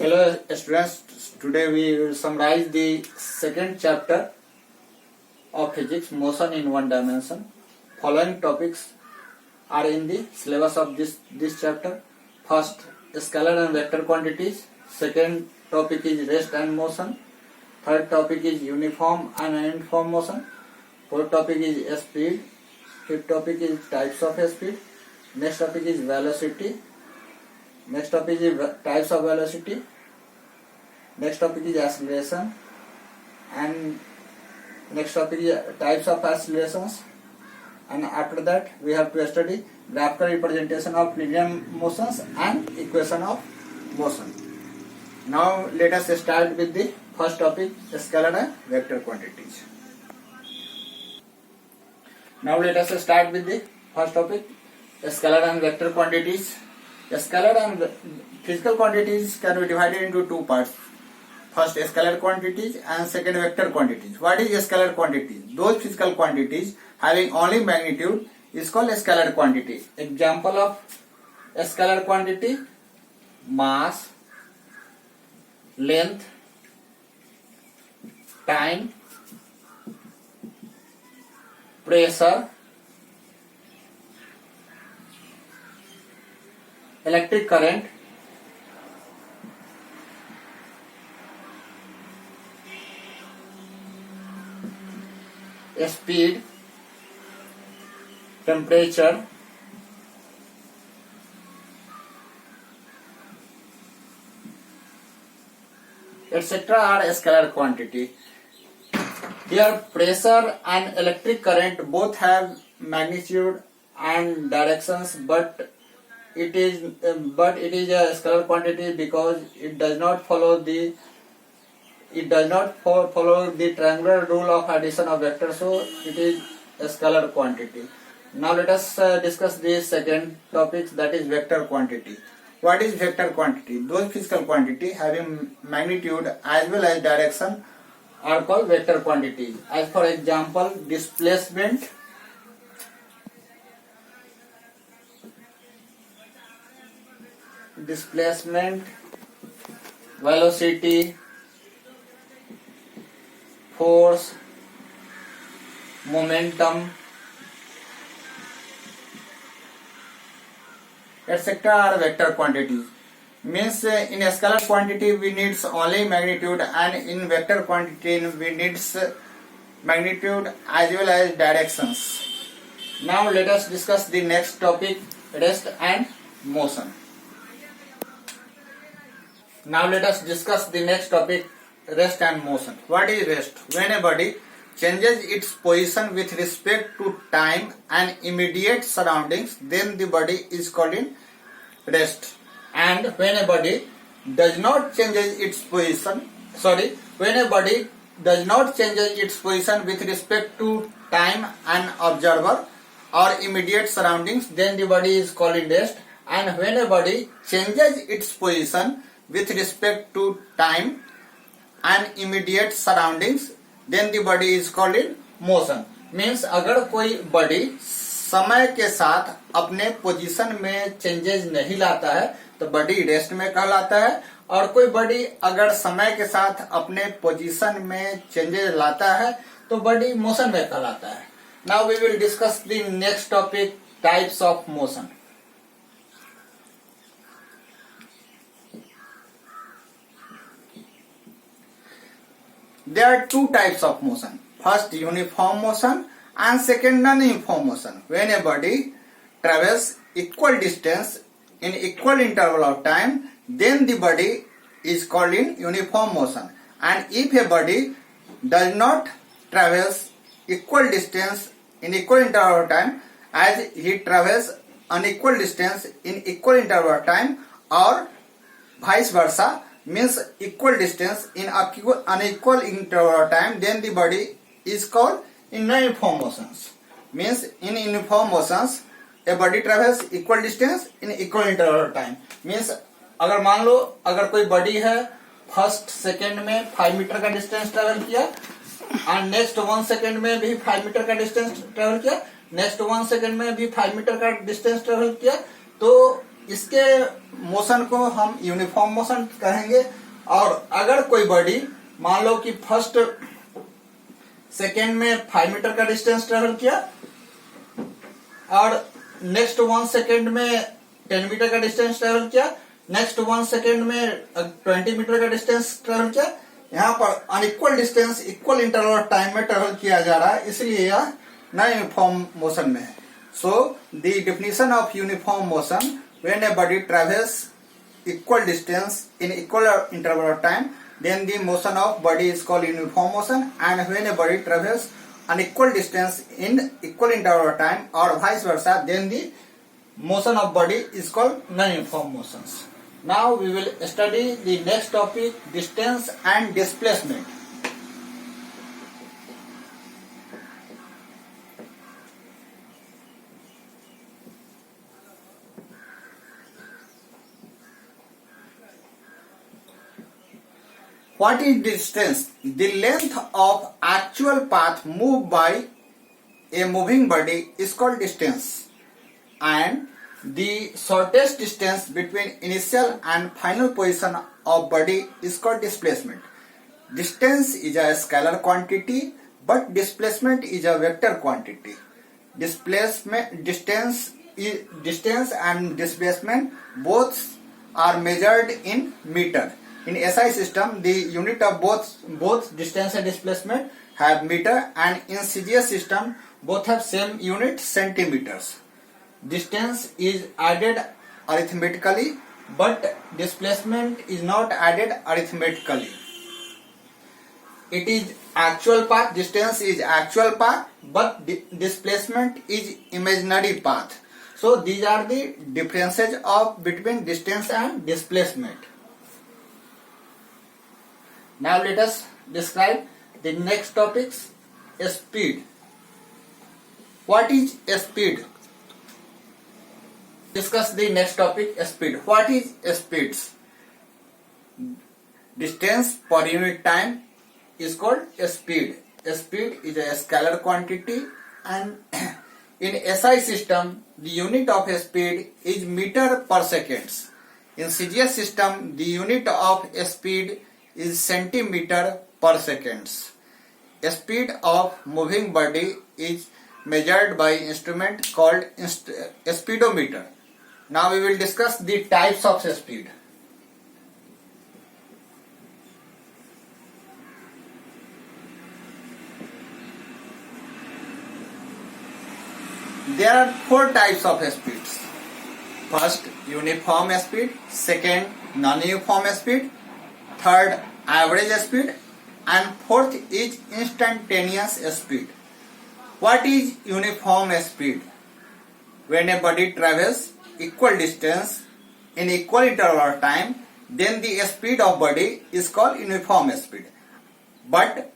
Hello students, today we will summarize the second chapter of physics, motion in one dimension. Following topics are in the syllabus of this chapter. First, scalar and vector quantities. Second topic is rest and motion. Third topic is uniform and uniform motion. Fourth topic is speed. Fifth topic is types of speed. Next topic is velocity. Next topic is types of velocity. Next topic is acceleration, and next topic is types of accelerations, and after that we have to study graphical representation of linear motions and equation of motion. Now let us start with the first topic, scalar and vector quantities. Now let us start with the first topic, scalar and vector quantities. Scalar and physical quantities can be divided into two parts. First, scalar quantities and second, vector quantities. What is scalar quantities? Those physical quantities having only magnitude is called scalar quantity. Example of scalar quantity: mass, length, time, pressure, electric current, speed, temperature, etc. are scalar quantity. Here pressure and electric current both have magnitude and directions, but it is a scalar quantity because it does not follow the triangular rule of addition of vectors, so it is a scalar quantity. Now let us discuss the second topic, that is vector quantity. What is vector quantity? Those physical quantity having magnitude as well as direction are called vector quantities. As for example, displacement, velocity, force, momentum, etc. are vector quantities. Means in a scalar quantity we needs only magnitude, and in vector quantity we needs magnitude as well as directions. Now let us discuss the next topic, rest and motion. Now let us discuss the next topic, rest and motion. What is rest? When a body changes its position with respect to time and immediate surroundings, then the body is called in rest. And when a body does not change its position, with respect to time and observer or immediate surroundings, then the body is called in rest. And when a body changes its position with respect to time and immediate surroundings, then the body is called in motion. Means अगर कोई body समय के साथ अपने position में changes नहीं लाता है तो बॉडी रेस्ट में कहलाता है, और कोई बॉडी अगर समय के साथ अपने पोजीशन में चेंजेस लाता है तो बॉडी मोशन में कहलाता है. Now we will discuss the next topic, types of motion. There are two types of motion. First, uniform motion and second, non-uniform motion. When a body travels equal distance in equal interval of time, then the body is called in uniform motion. And if a body does not travels equal distance in equal interval of time, as he travels unequal distance in equal interval of time, or vice versa, means equal distance in unequal interval of time, then the body is called in non-uniform motions. Means in uniform motions a body travels equal distance in equal interval of time. Means अगर मान लो अगर कोई body है first second में 5 metre का distance travel किया, और next 1 second में भी 5 मीटर का डिस्टेंस ट्रेवल किया, नेक्स्ट 1 सेकेंड में भी 5 मीटर का डिस्टेंस ट्रेवल किया, तो इसके मोशन को हम यूनिफॉर्म मोशन कहेंगे। और अगर कोई बॉडी मान लो कि फर्स्ट सेकेंड में 5 मीटर का डिस्टेंस ट्रेवल किया और नेक्स्ट 1 सेकेंड में 10 मीटर का डिस्टेंस ट्रेवल किया, नेक्स्ट 1 सेकेंड में 20 मीटर का डिस्टेंस ट्रेवल किया, यहाँ पर unequal distance equal interval time में ट्रेवल किया जा रहा है, इसलिए यह नॉन यूनिफॉर्म मोशन में है। So the definition of uniform motion when a body travels equal distance in equal interval of time, then the motion of body is called uniform motion. And when a body travels unequal distance in equal interval of time or vice versa, then the motion of body is called non-uniform motions. Now we will study the next topic, distance and displacement. What is distance? The length of actual path moved by a moving body is called distance, and the shortest distance between initial and final position of body is called displacement. Distance is a scalar quantity, but displacement is a vector quantity. Distance and displacement both are measured in meter. In SI system, the unit of both distance and displacement have meter, and in CGS system, both have same unit, centimeters. Distance is added arithmetically, but displacement is not added arithmetically. It is actual path. Distance is actual path, but displacement is imaginary path. So these are the differences of between distance and displacement. Now let us describe the next topics, speed. What is speed? Discuss the next topic, speed. What is speeds? Distance per unit time is called speed. Speed is a scalar quantity, and in SI system the unit of speed is meter per seconds. In CGS system the unit of speed is centimeter per seconds. Speed of moving body is measured by instrument called speedometer. Now we will discuss the types of speed. There are 4 types of speeds. First, uniform speed. Second, non-uniform speed. Third, average speed, and fourth is instantaneous speed. What is uniform speed? When a body travels equal distance in equal interval of time, then the speed of body is called uniform speed. But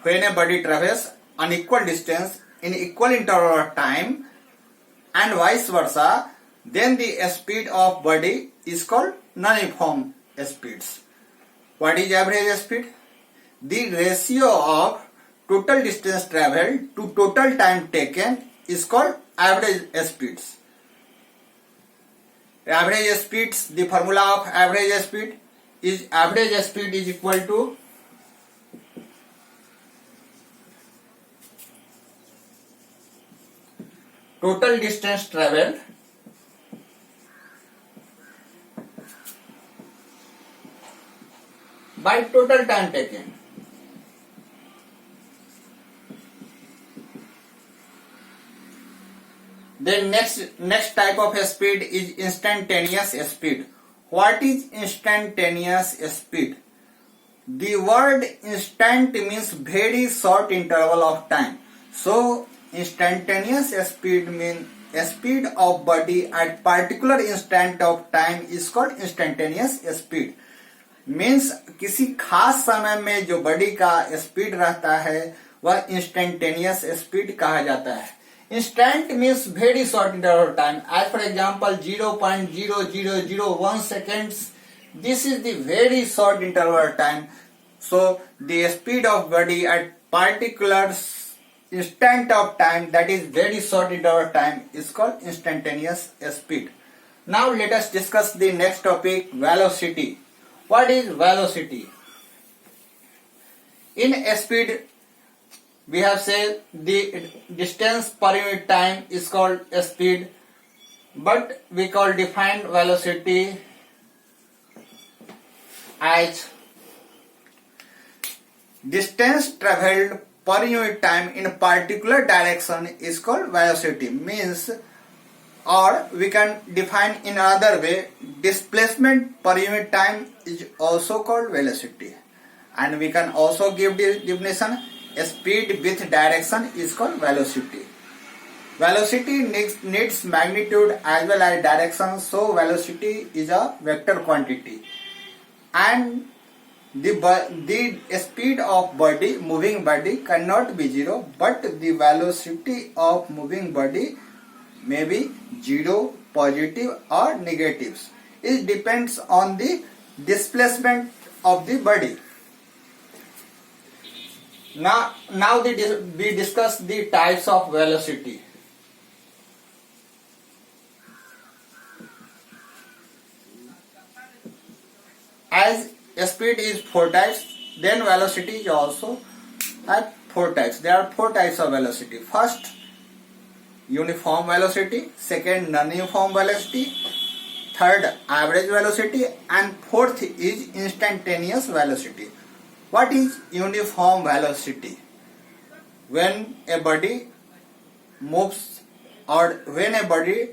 when a body travels unequal distance in equal interval of time and vice versa, then the speed of body is called non-uniform speeds. What is average speed? The ratio of total distance travelled to total time taken is called average speeds. Average speeds, the formula of average speed is equal to total distance travelled by total time taken. Then next type of speed is instantaneous speed. What is instantaneous speed? The word instant means very short interval of time. So instantaneous speed means a speed of body at particular instant of time is called instantaneous speed. Means किसी खास समय में जो body का speed रहता है वह instantaneous speed कहा जाता है. Instant means very short interval time. As for example 0.0001 seconds. This is the very short interval time. So the speed of body at particular instant of time, that is very short interval time, is called instantaneous speed. Now let us discuss the next topic, velocity. What is velocity? In a speed, we have said the distance per unit time is called a speed, but we call defined velocity as distance traveled per unit time in a particular direction is called velocity. Means, or we can define in another way, displacement per unit time is also called velocity. And we can also give the definition, speed with direction is called velocity. Velocity needs magnitude as well as direction, so velocity is a vector quantity. And the speed of moving body cannot be zero, but the velocity of moving body may be zero, positive or negatives. It depends on the displacement of the body. Now we discuss the types of velocity. As speed is 4 types, then velocity is also at 4 types. There are 4 types of velocity. First, uniform velocity. Second, non-uniform velocity. Third, average velocity. And fourth is instantaneous velocity. What is uniform velocity? When a body moves or when a body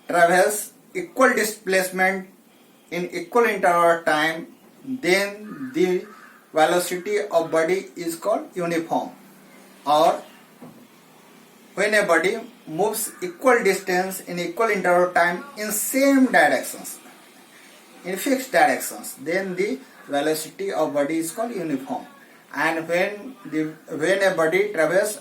travels equal displacement in equal interval of time, then the velocity of body is called uniform. Or when a body moves equal distance in equal interval of time in same directions, in fixed directions, then the velocity of body is called uniform. And when a body travels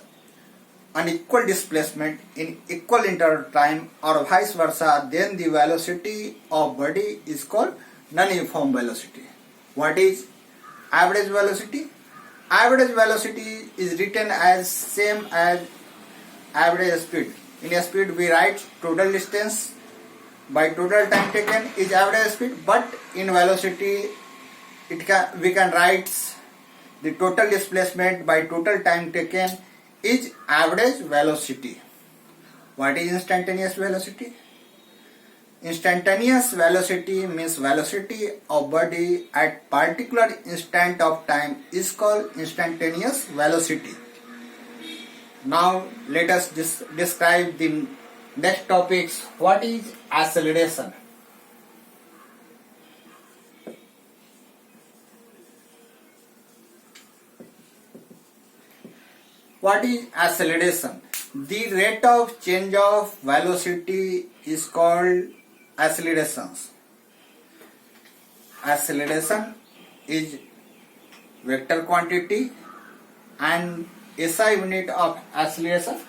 an equal displacement in equal interval time or vice versa, then the velocity of body is called non-uniform velocity. What is average velocity? Average velocity is written as same as average speed. In a speed we write total distance by total time taken is average speed, but in velocity we can write the total displacement by total time taken is average velocity. What is instantaneous velocity? Instantaneous velocity means velocity of body at particular instant of time is called instantaneous velocity. Now let us describe the next topics. What is acceleration? What is acceleration? The rate of change of velocity is called accelerations. Acceleration is vector quantity and SI unit of acceleration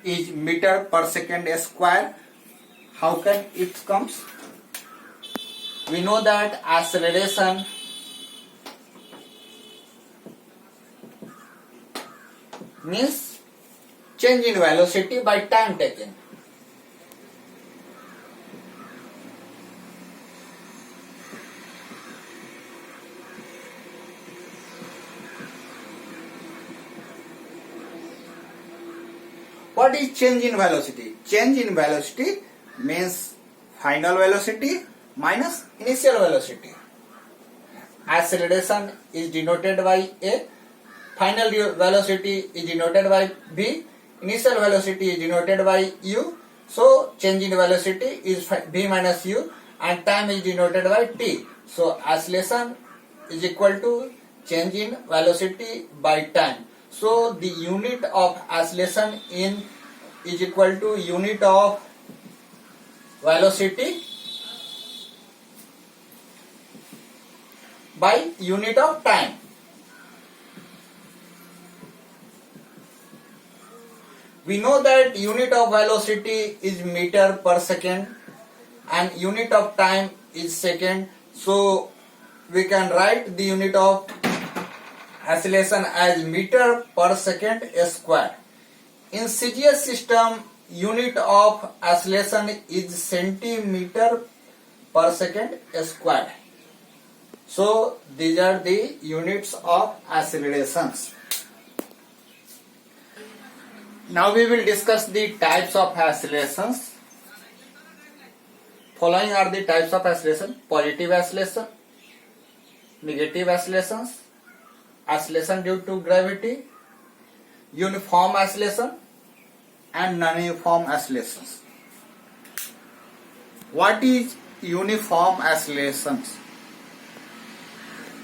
is meter per second square. How can it comes? We know that acceleration means change in velocity by time taken. What is change in velocity? Change in velocity means final velocity minus initial velocity. Acceleration is denoted by A, final velocity is denoted by B, initial velocity is denoted by U. So change in velocity is B minus U and time is denoted by T. So acceleration is equal to change in velocity by time. So the unit of acceleration is equal to unit of velocity by unit of time. We know that unit of velocity is meter per second and unit of time is second. So we can write the unit of acceleration as meter per second square. In CGS system unit of acceleration is centimeter per second squared. So these are the units of accelerations. Now we will discuss the types of accelerations. Following are the types of acceleration: positive acceleration, negative accelerations, acceleration due to gravity, uniform acceleration, and non-uniform accelerations. What is uniform accelerations?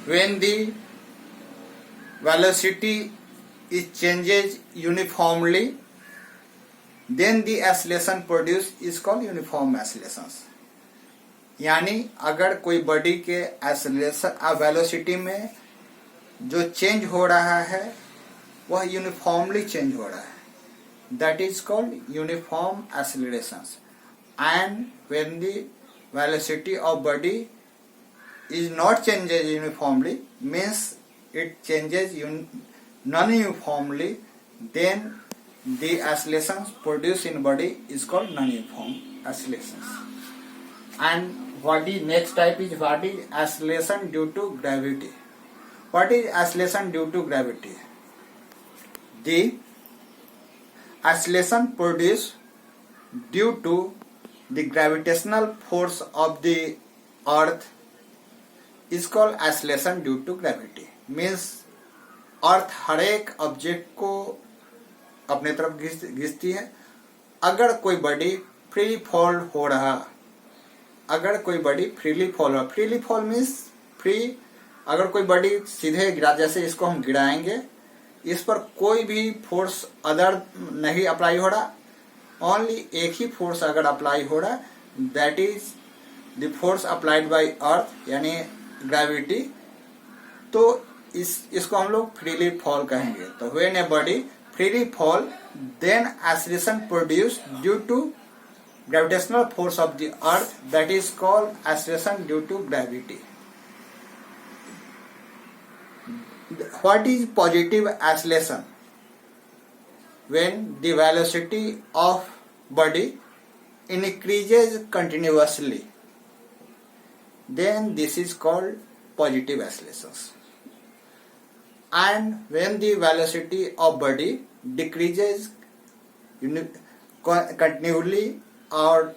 When the velocity is changes uniformly, then the acceleration produced is called uniform accelerations. यानी अगर कोई body के acceleration velocity में जो change हो रहा है वह यूनिफॉर्मली चेंज हो रहा है, that is called uniform accelerations. And when the velocity of body is not changes uniformly, means it changes non-uniformly, then the accelerations produced in body is called non-uniform accelerations. And what is next type is what is acceleration due to gravity. What is acceleration due to gravity? The acceleration produced due to the gravitational force of the earth is called acceleration due to gravity. Means अर्थ हर एक object को अपने तरफ खींचती है. अगर कोई body freely fall हो रहा, अगर कोई बॉडी फ्रीली फॉल हो, फ्रीली फॉल मीन्स फ्री, अगर कोई बॉडी सीधे गिरा, जैसे इसको हम गिराएंगे, इस पर कोई भी फोर्स अदर नहीं अप्लाई हो रहा, ओनली एक ही फोर्स अगर अप्लाई हो रहा, that is the force applied by earth यानी ग्रेविटी, तो इसको हम लोग फ्रीली फॉल कहेंगे. तो when a body freely fall, then acceleration produced due to gravitational force of the earth, that is called acceleration due to gravity. What is positive acceleration? When the velocity of body increases continuously, then this is called positive accelerations. And when the velocity of body decreases continually, और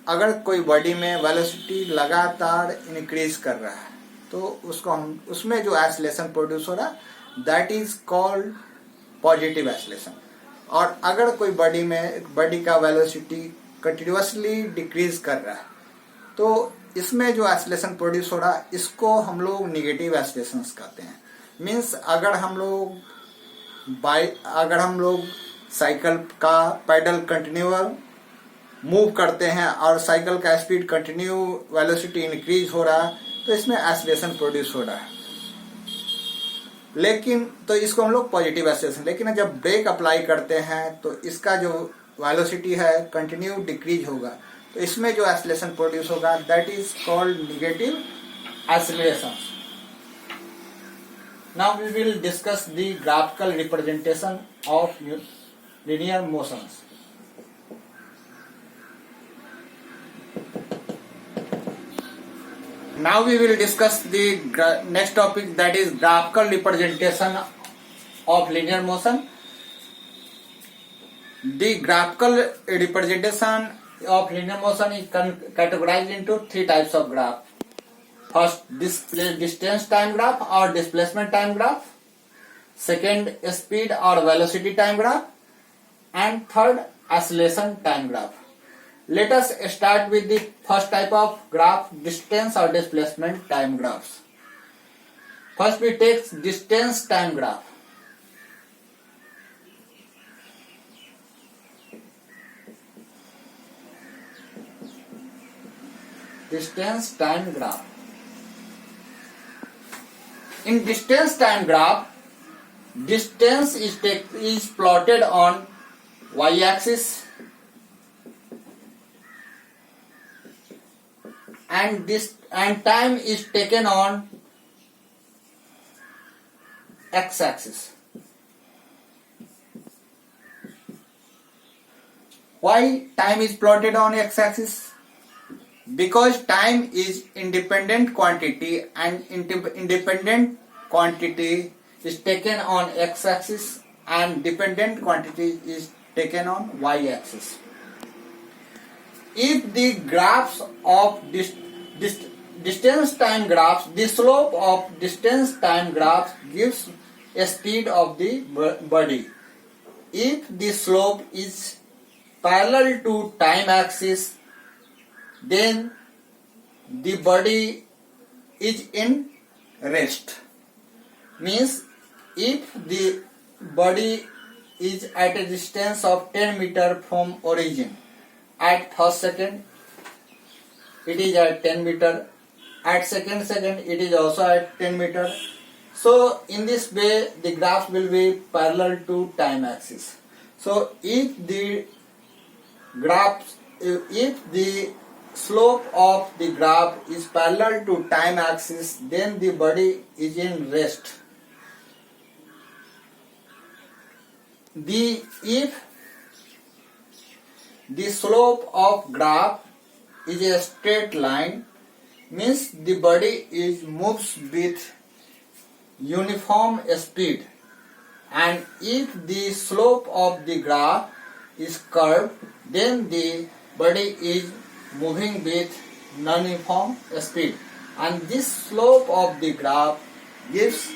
अगर कोई body में velocity लगातार increase कर रहा है तो उसको हम, उसमें जो एक्सेलरेशन प्रोड्यूस हो रहा है, that is called positive acceleration. और अगर कोई बॉडी का वेलोसिटी कंटिन्यूअसली डिक्रीज कर रहा है तो इसमें जो एक्सेलरेशन प्रोड्यूस हो रहा है, इसको हम लोग निगेटिव एक्सेलरेशंस कहते हैं. मीन्स अगर हम लोग साइकिल का पैडल कंटिन्यूअल मूव करते हैं और साइकिल का स्पीड कंटिन्यू वेलोसिटी इंक्रीज हो रहा है, तो इसमें एक्सेलरेशन प्रोड्यूस हो रहा है. लेकिन तो इसको हम लोग पॉजिटिव एक्सेलरेशन. लेकिन जब ब्रेक अप्लाई करते हैं तो इसका जो वेलोसिटी है कंटिन्यू डिक्रीज होगा, तो इसमें जो एक्सेलरेशन प्रोड्यूस होगा, that is called negative acceleration. Now we will discuss the graphical representation of linear motions. Now we will discuss the next topic, that is graphical representation of linear motion. The graphical representation of linear motion is categorized into three types of graph. First, distance time graph or displacement time graph. Second, speed or velocity time graph. And third, acceleration time graph. Let us start with the first type of graph, distance or displacement time graphs. First we take distance time graph. Distance time graph. In distance time graph, distance is plotted on y-axis and time is taken on x-axis. Why time is plotted on x-axis? Because time is independent quantity and independent quantity is taken on x-axis and dependent quantity is taken on y-axis. If the graphs of distance time graphs, the slope of distance time graphs gives a speed of the body. If the slope is parallel to time axis, then the body is in rest. Means if the body is at a distance of 10 meter from origin, at first second it is at 10 meter, at second it is also at 10 meter. So in this way the graph will be parallel to time axis. So if the slope of the graph is parallel to time axis, then the body is in rest. If the slope of graph is a straight line, means the body moves with uniform speed, and if the slope of the graph is curved, then the body is moving with non-uniform speed, and this slope of the graph gives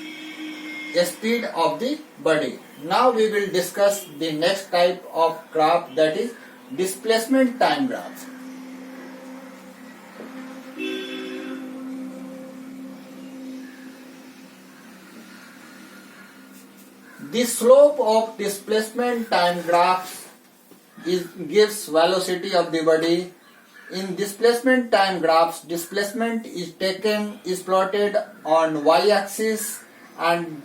a speed of the body. Now we will discuss the next type of graph, that is displacement time graph. The slope of displacement time graph gives velocity of the body. In displacement time graphs, displacement is plotted on y-axis and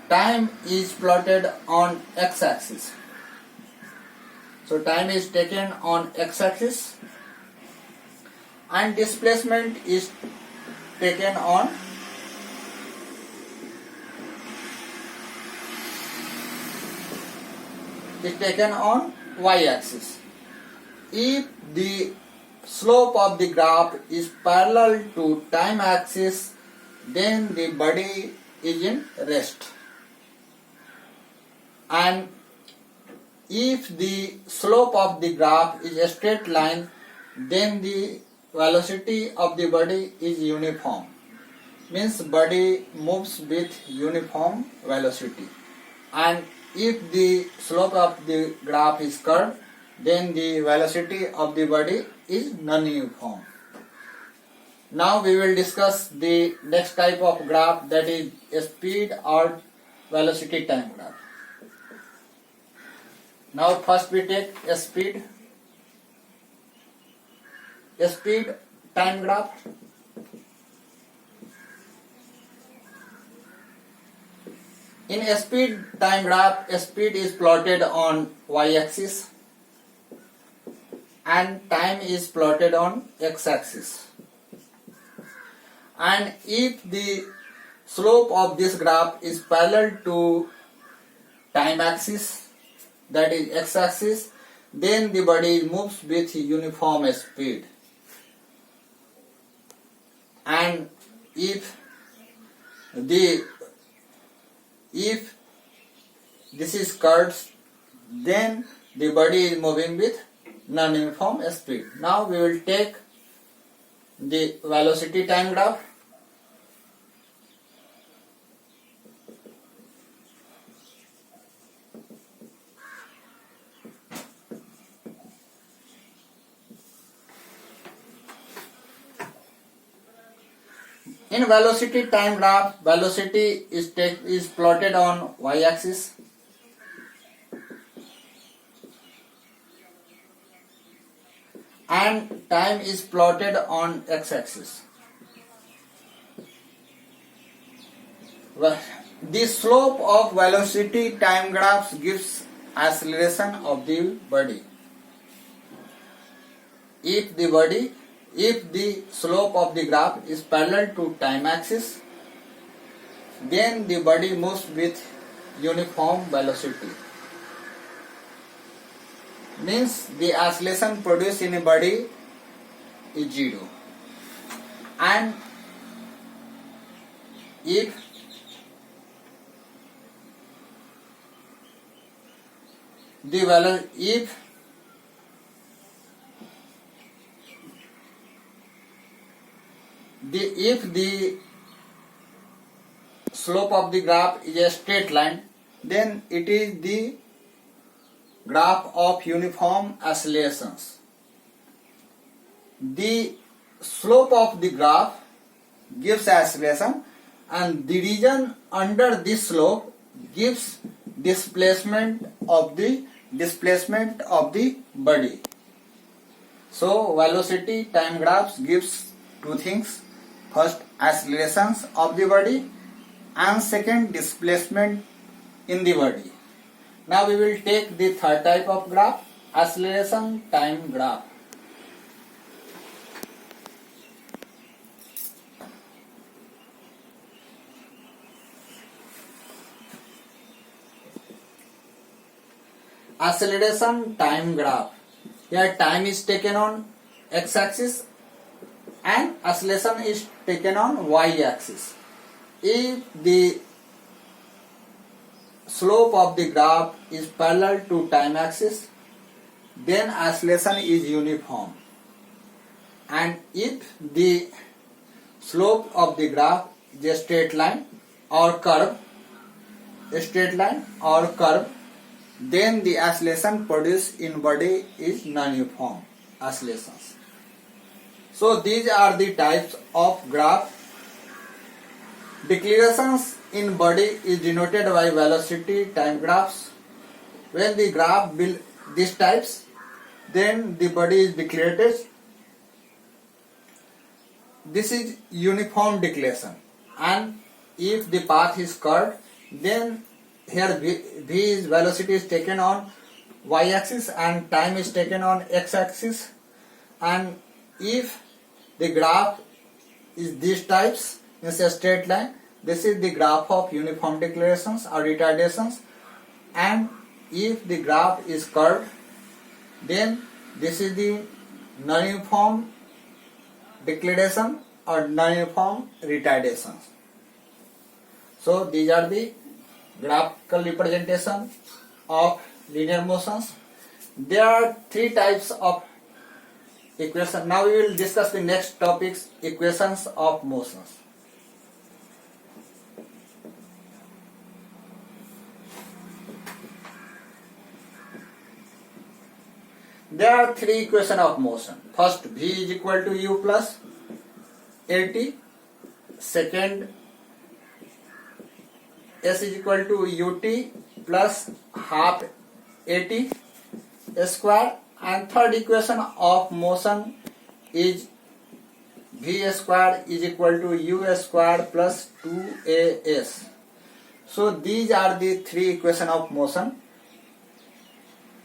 time is plotted on x-axis. So time is taken on x-axis and displacement is taken on y-axis. If the slope of the graph is parallel to time axis, then the body is in rest. And if the slope of the graph is a straight line, then the velocity of the body is uniform. Means body moves with uniform velocity. And if the slope of the graph is curved, then the velocity of the body is non-uniform. Now we will discuss the next type of graph, that is a speed or velocity time graph. Now first we take a speed time graph. In a speed time graph, a speed is plotted on y-axis and time is plotted on x-axis. And if the slope of this graph is parallel to time axis, that is x-axis, then the body moves with uniform speed. And if this is curved, then the body is moving with non-uniform speed. Now we will take the velocity time graph. In velocity time graph, velocity is plotted on y-axis and time is plotted on x-axis. The slope of velocity time graphs gives acceleration of the body. If the slope of the graph is parallel to time axis, then the body moves with uniform velocity. means the acceleration produced in a body is 0. And if the value, if the slope of the graph is a straight line, then it is the graph of uniform accelerations. The slope of the graph gives acceleration, and the region under this slope gives displacement of the body. So velocity time graphs gives two things: first, accelerations of the body, and second, displacement in the body. Now we will take the third type of graph, acceleration time graph. Acceleration time graph. Here time is taken on x-axis and acceleration is taken on y-axis. If the slope of the graph is parallel to time axis, then acceleration is uniform. And if the slope of the graph is a straight line or curve, then the acceleration produced in body is non-uniform accelerations. So these are the types of graph. Declinations in body is denoted by velocity time graphs. When the graph will these types, then the body is declinated. This is uniform declination, and if the path is curved, then here v is velocity is taken on y-axis and time is taken on x-axis. And if the graph is these types, means a straight line, this is the graph of uniform declinations or retardations. And if the graph is curved, then this is the non-uniform declination or non-uniform retardations. So these are the graphical representation of linear motions. There are three types of equations. Now we will discuss the next topics, equations of motions. There are three equations of motion. First, v is equal to u plus at. Second, s is equal to ut plus half at square. And third equation of motion is v square is equal to u square plus 2as. So these are the three equations of motion.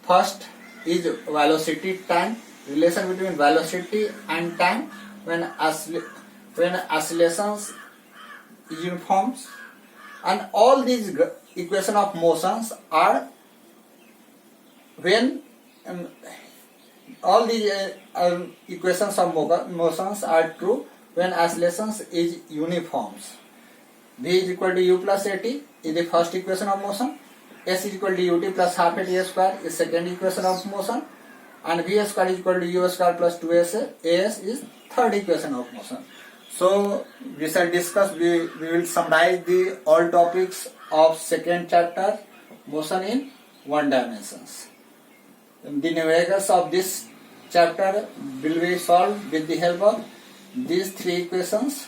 First is velocity time, relation between velocity and time when oscillations is uniform. And all these equations of motions are when all these equations of motions are true when oscillations is uniforms. V is equal to u plus at is the first equation of motion. S is equal to ut plus half at square is second equation of motion. And v square is equal to u square plus 2as is third equation of motion. So we shall discuss, we will summarize the all topics of second chapter, motion in one dimensions. The numericals of this chapter will be solved with the help of these three equations.